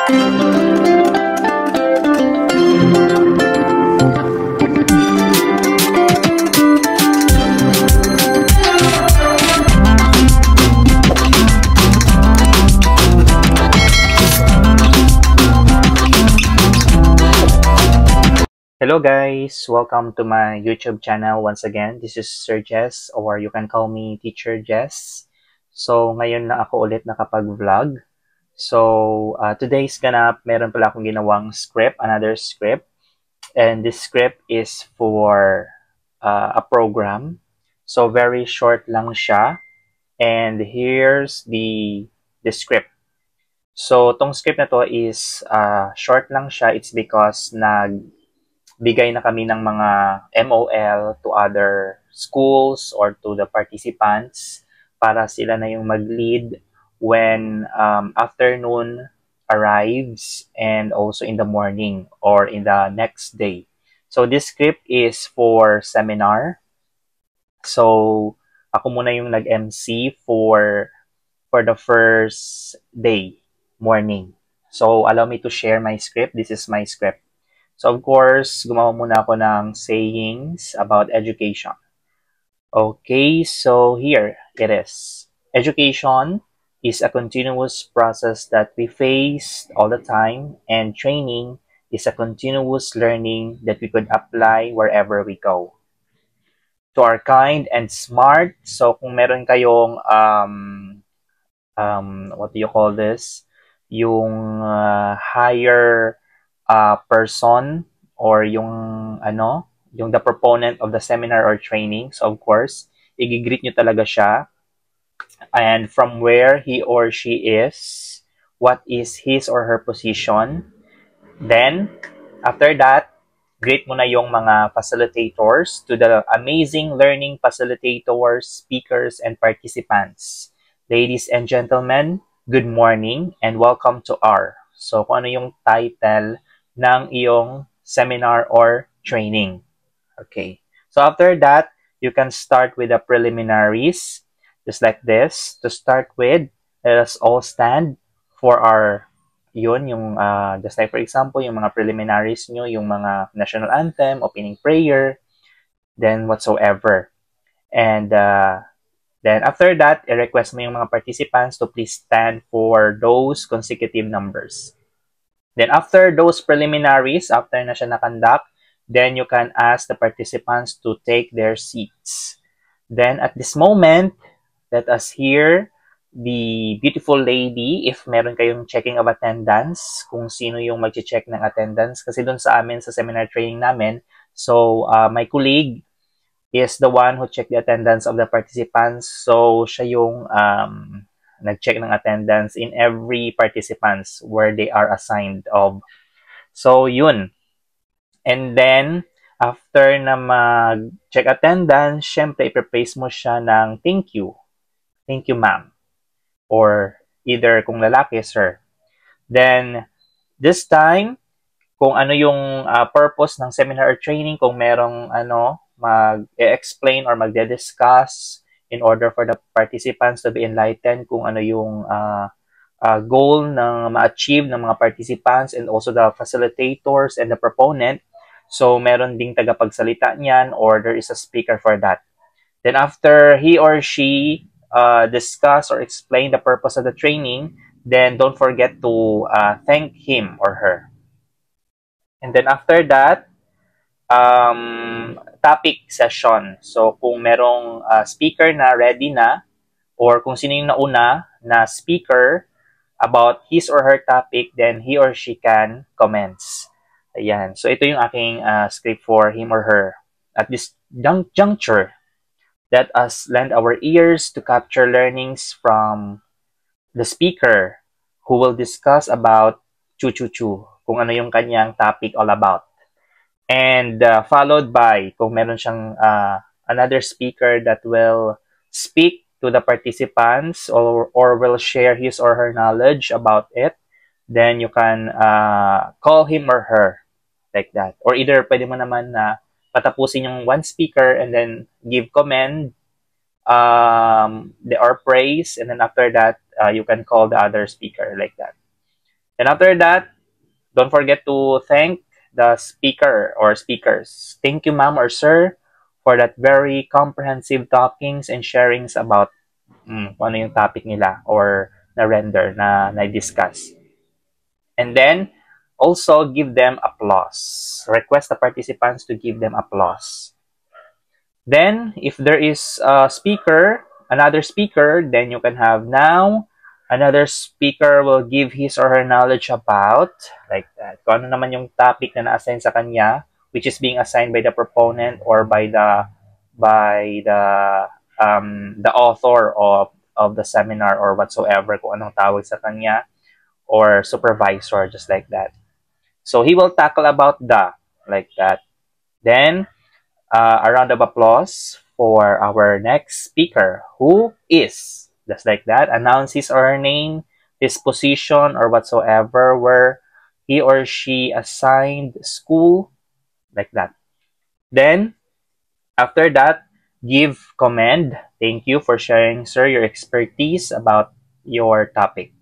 Hello guys! Welcome to my YouTube channel once again. This is Sir Jess, or you can call me Teacher Jess. So ngayon na ako ulit nakapag-vlog. So today's ganap, meron pala akong ginawang script, another script. And this script is for a program. So very short lang siya. And here's the script. So tong script na to is short lang siya. It's because bigay na kami ng mga MOL to other schools or to the participants para sila na yung mag-lead when afternoon arrives and also in the morning or in the next day. So this script is for seminar. So ako muna yung nag-MC for the first day, morning. So allow me to share my script. This is my script. So, of course, gumawa muna ako ng sayings about education. Okay, so here it is. Education is a continuous process that we face all the time, and training is a continuous learning that we could apply wherever we go. To our kind and smart, so kung meron kayong, what do you call this? Yung higher person or yung the proponent of the seminar or training. So of course, i-greet nyo talaga siya. And from where he or she is, what is his or her position. Then, after that, greet mo na yung mga facilitators, to the amazing learning facilitators, speakers, and participants. Ladies and gentlemen, good morning and welcome to our. So kung ano yung title ng iyong seminar or training. Okay. So after that, you can start with the preliminaries, just like this. To start with, let us all stand for our, just like for example, yung mga preliminaries nyo, yung mga national anthem, opening prayer, then whatsoever. And then after that, i-request mo yung mga participants to please stand for those consecutive numbers. Then after those preliminaries, after na siya nakandak, then you can ask the participants to take their seats. Then at this moment, let us hear the beautiful lady, if meron kayong checking of attendance, kung sino yung mag-check ng attendance. Kasi dun sa amin, sa seminar training namin, so my colleague is the one who check the attendance of the participants. So siya yung nag-check ng attendance in every participants where they are assigned of. So, yun. And then, after na mag-check attendance, syempre, ipapraise mo siya ng thank you. Thank you, ma'am. Or either kung lalaki, sir. Then, this time, kung ano yung purpose ng seminar or training, kung merong mag-explain or magde-discuss in order for the participants to be enlightened kung ano yung goal ng ma-achieve ng mga participants and also the facilitators and the proponent. So, meron ding tagapagsalita niyan or there is a speaker for that. Then after he or she discuss or explain the purpose of the training, then don't forget to thank him or her. And then after that, topic session. So, kung merong speaker na ready na, or kung sino yung nauna na speaker about his or her topic, then he or she can comments. Ayan. So, ito yung aking script for him or her. At this juncture, let us lend our ears to capture learnings from the speaker who will discuss about chu-chu-chu, kung ano yung kanyang topic all about. And followed by, kung meron siyang another speaker that will speak to the participants or will share his or her knowledge about it, then you can call him or her like that. Or either pwede mo naman na patapusin yung one speaker and then give comment or praise, and then after that, you can call the other speaker like that. Then after that, don't forget to thank the speaker or speakers. Thank you, ma'am or sir, for that very comprehensive talkings and sharings about kung ano yung topic nila or na-render, na-discuss. And then, also give them applause. Request the participants to give them applause. Then, if there is a speaker, another speaker, then you can have now, another speaker will give his or her knowledge about, like that. Kung ano naman yung topic na na-assign sa kanya, which is being assigned by the proponent or by the author of the seminar or whatsoever, kung anong tawag sa kanya, or supervisor, just like that. So he will tackle about like that. Then, a round of applause for our next speaker, who is, just like that, announce his or her name, his position, or whatsoever, where he or she assigned school, like that. Then, after that, give commend. Thank you for sharing, sir, your expertise about your topic.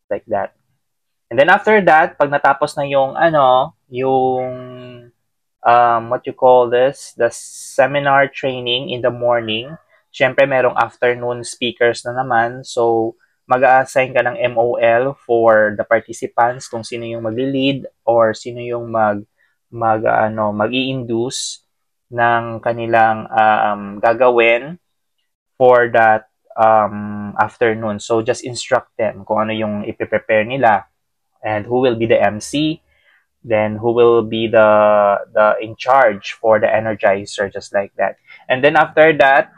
Like that. And then after that, pag natapos na yung what you call this, the seminar training in the morning, syempre merong afternoon speakers na naman. So, mag-a-assign ka ng MOL for the participants kung sino yung mag-lead or sino yung mag-i-induce ng kanilang gagawin for that afternoon. So, just instruct them kung ano yung ipiprepare nila and who will be the MC, then who will be the in charge for the energizer, just like that. And then after that,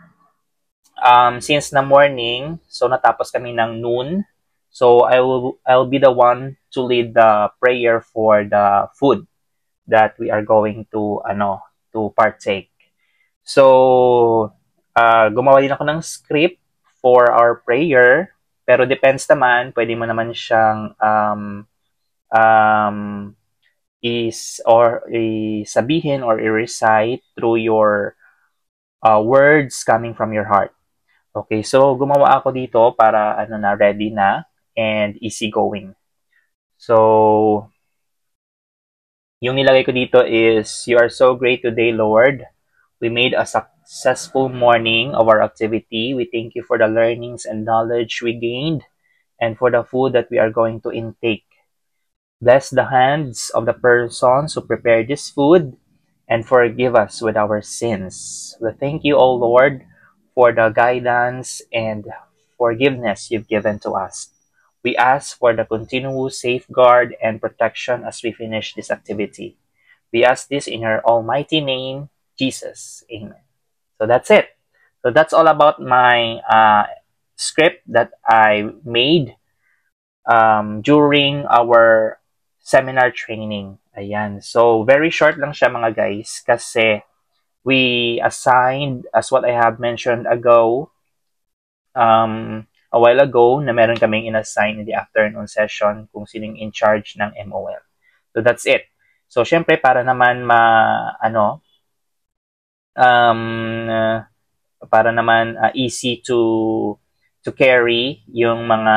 since na morning, so natapos kami ng noon, so I'll be the one to lead the prayer for the food that we are going to partake. So gumawa din ako ng script for our prayer, pero depends naman, pwede mo naman siyang sabihin or i-recite through your words coming from your heart. Okay, so gumawa ako dito para ready na and easy going. So yung nilagay ko dito is, you are so great today, Lord. We made a successful morning of our activity. We thank you for the learnings and knowledge we gained and for the food that we are going to intake. Bless the hands of the persons who prepared this food and forgive us with our sins. We thank you, O Lord, for the guidance and forgiveness you've given to us. We ask for the continuous safeguard and protection as we finish this activity. We ask this in your almighty name, Jesus. Amen. So that's it. So that's all about my script that I made during our seminar training. Ayan. So, very short lang siya mga guys kasi we assigned, as what I have mentioned ago, a while ago, na meron kaming in-assign in the afternoon session kung sinong in charge ng MOL. So, that's it. So, syempre, para naman easy to carry yung mga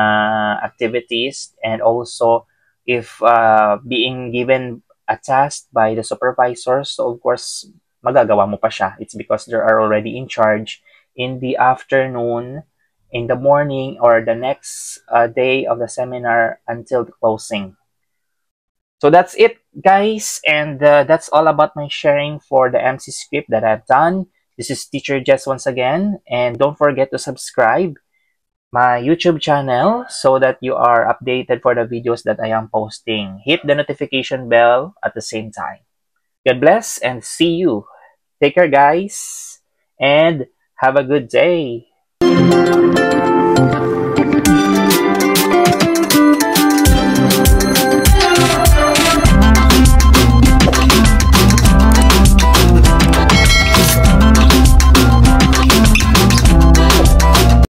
activities, and also if being given a task by the supervisors, so of course magagawa mo pa siya. It's because they are already in charge in the afternoon, in the morning, or the next day of the seminar until the closing. So that's it, guys, and that's all about my sharing for the MC script that I've done. This is Teacher Jess once again, and don't forget to subscribe my YouTube channel so that you are updated for the videos that I am posting. Hit the notification bell at the same time. God bless and see you. Take care, guys, and have a good day.